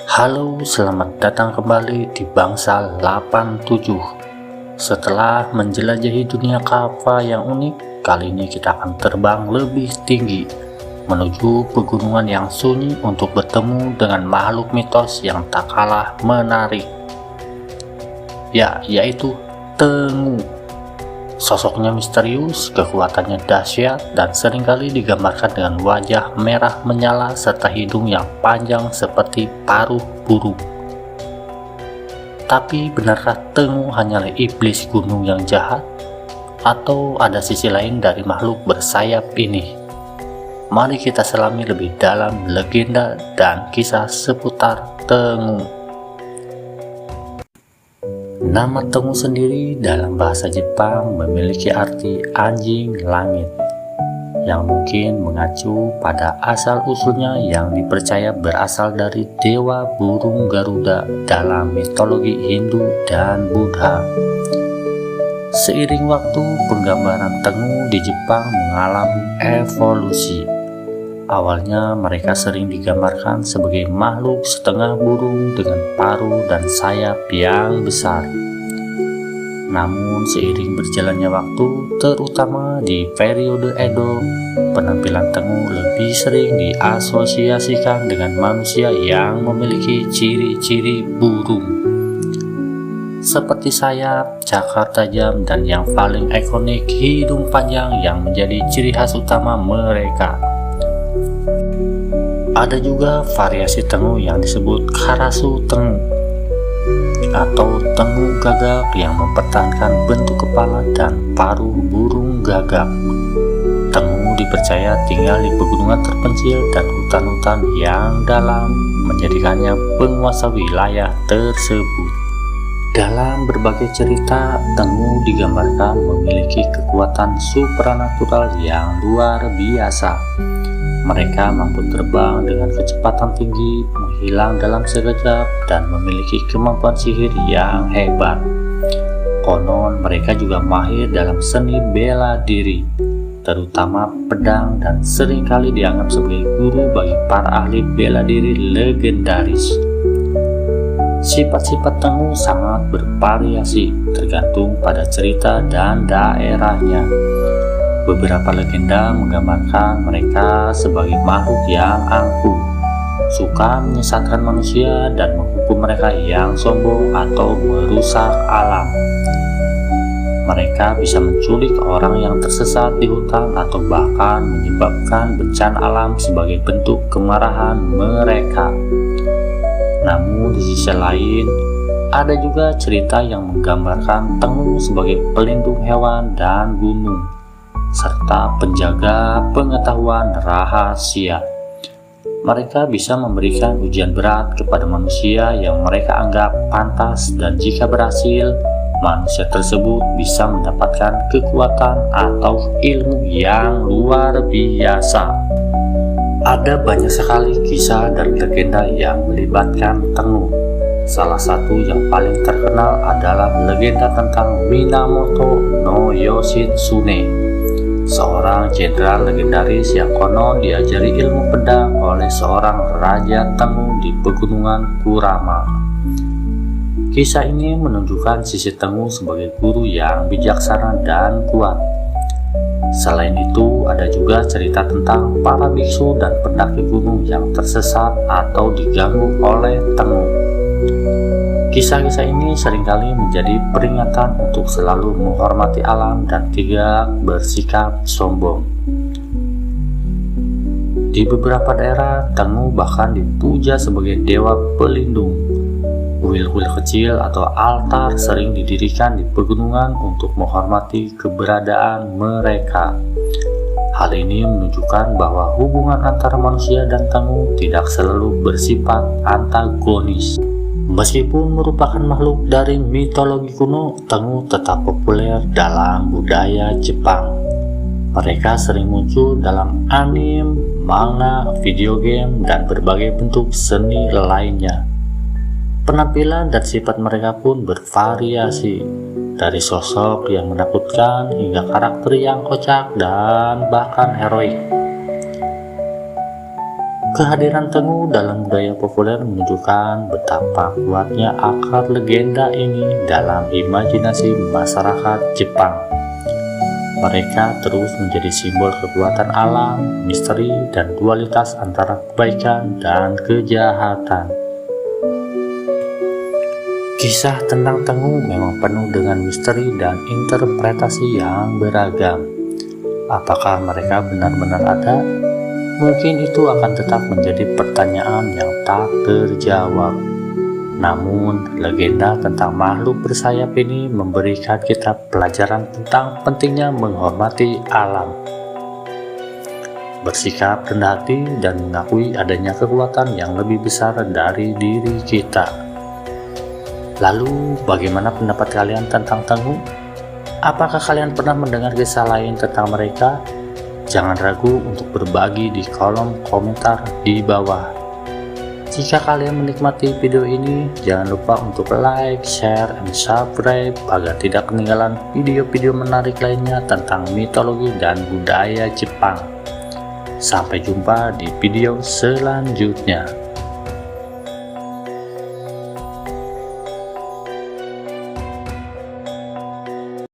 Halo, selamat datang kembali di Bangsal 87. Setelah menjelajahi dunia kava yang unik, kali ini kita akan terbang lebih tinggi menuju pegunungan yang sunyi untuk bertemu dengan makhluk mitos yang tak kalah menarik, yaitu Tengu. Sosoknya misterius, kekuatannya dahsyat, dan seringkali digambarkan dengan wajah merah menyala serta hidung yang panjang seperti paruh burung. Tapi benarkah Tengu hanyalah iblis gunung yang jahat? Atau ada sisi lain dari makhluk bersayap ini? Mari kita selami lebih dalam legenda dan kisah seputar Tengu. Nama Tengu sendiri dalam bahasa Jepang memiliki arti anjing langit, yang mungkin mengacu pada asal-usulnya yang dipercaya berasal dari dewa burung Garuda dalam mitologi Hindu dan Buddha. Seiring waktu, penggambaran Tengu di Jepang mengalami evolusi. Awalnya mereka sering digambarkan sebagai makhluk setengah burung dengan paruh dan sayap yang besar. Namun seiring berjalannya waktu, terutama di periode Edo, penampilan Tengu lebih sering diasosiasikan dengan manusia yang memiliki ciri-ciri burung, seperti sayap, cakar tajam, dan yang paling ikonik, hidung panjang yang menjadi ciri khas utama mereka. Ada juga variasi Tengu yang disebut Karasu Tengu atau Tengu gagak yang mempertahankan bentuk kepala dan paruh burung gagak. Tengu dipercaya tinggal di pegunungan terpencil dan hutan-hutan yang dalam, menjadikannya penguasa wilayah tersebut. Dalam berbagai cerita, Tengu digambarkan memiliki kekuatan supranatural yang luar biasa. Mereka mampu terbang dengan kecepatan tinggi, menghilang dalam sekejap, dan memiliki kemampuan sihir yang hebat. Konon mereka juga mahir dalam seni bela diri, terutama pedang, dan seringkali dianggap sebagai guru bagi para ahli bela diri legendaris. Sifat-sifat Tengu sangat bervariasi, tergantung pada cerita dan daerahnya. Beberapa legenda menggambarkan mereka sebagai makhluk yang angkuh, suka menyesatkan manusia dan menghukum mereka yang sombong atau merusak alam. Mereka bisa menculik orang yang tersesat di hutan atau bahkan menyebabkan bencana alam sebagai bentuk kemarahan mereka. Namun di sisi lain, ada juga cerita yang menggambarkan Tengu sebagai pelindung hewan dan gunung, serta penjaga pengetahuan rahasia. Mereka bisa memberikan ujian berat kepada manusia yang mereka anggap pantas, dan jika berhasil, manusia tersebut bisa mendapatkan kekuatan atau ilmu yang luar biasa. Ada banyak sekali kisah dan legenda yang melibatkan Tengu. Salah satu yang paling terkenal adalah legenda tentang Minamoto no Yoshitsune, seorang jenderal legendaris yang konon diajari ilmu pedang oleh seorang raja Tengu di pegunungan Kurama. Kisah ini menunjukkan sisi Tengu sebagai guru yang bijaksana dan kuat. Selain itu, ada juga cerita tentang para biksu dan pendaki gunung yang tersesat atau diganggu oleh Tengu. Kisah-kisah ini seringkali menjadi peringatan untuk selalu menghormati alam dan tidak bersikap sombong. Di beberapa daerah, Tengu bahkan dipuja sebagai dewa pelindung. Kuil-kuil kecil atau altar sering didirikan di pegunungan untuk menghormati keberadaan mereka. Hal ini menunjukkan bahwa hubungan antara manusia dan Tengu tidak selalu bersifat antagonis. Meskipun merupakan makhluk dari mitologi kuno, Tengu tetap populer dalam budaya Jepang. Mereka sering muncul dalam anime, manga, video game, dan berbagai bentuk seni lainnya. Penampilan dan sifat mereka pun bervariasi, dari sosok yang menakutkan hingga karakter yang kocak dan bahkan heroik. Kehadiran Tengu dalam budaya populer menunjukkan betapa kuatnya akar legenda ini dalam imajinasi masyarakat Jepang. Mereka terus menjadi simbol kekuatan alam, misteri, dan dualitas antara kebaikan dan kejahatan. Kisah tentang Tengu memang penuh dengan misteri dan interpretasi yang beragam. Apakah mereka benar-benar ada? Mungkin itu akan tetap menjadi pertanyaan yang tak terjawab. Namun, legenda tentang makhluk bersayap ini memberikan kita pelajaran tentang pentingnya menghormati alam, bersikap rendah hati, dan mengakui adanya kekuatan yang lebih besar dari diri kita. Lalu, bagaimana pendapat kalian tentang Tengu? Apakah kalian pernah mendengar kisah lain tentang mereka? Jangan ragu untuk berbagi di kolom komentar di bawah. Jika kalian menikmati video ini, jangan lupa untuk like, share, and subscribe agar tidak ketinggalan video-video menarik lainnya tentang mitologi dan budaya Jepang. Sampai jumpa di video selanjutnya.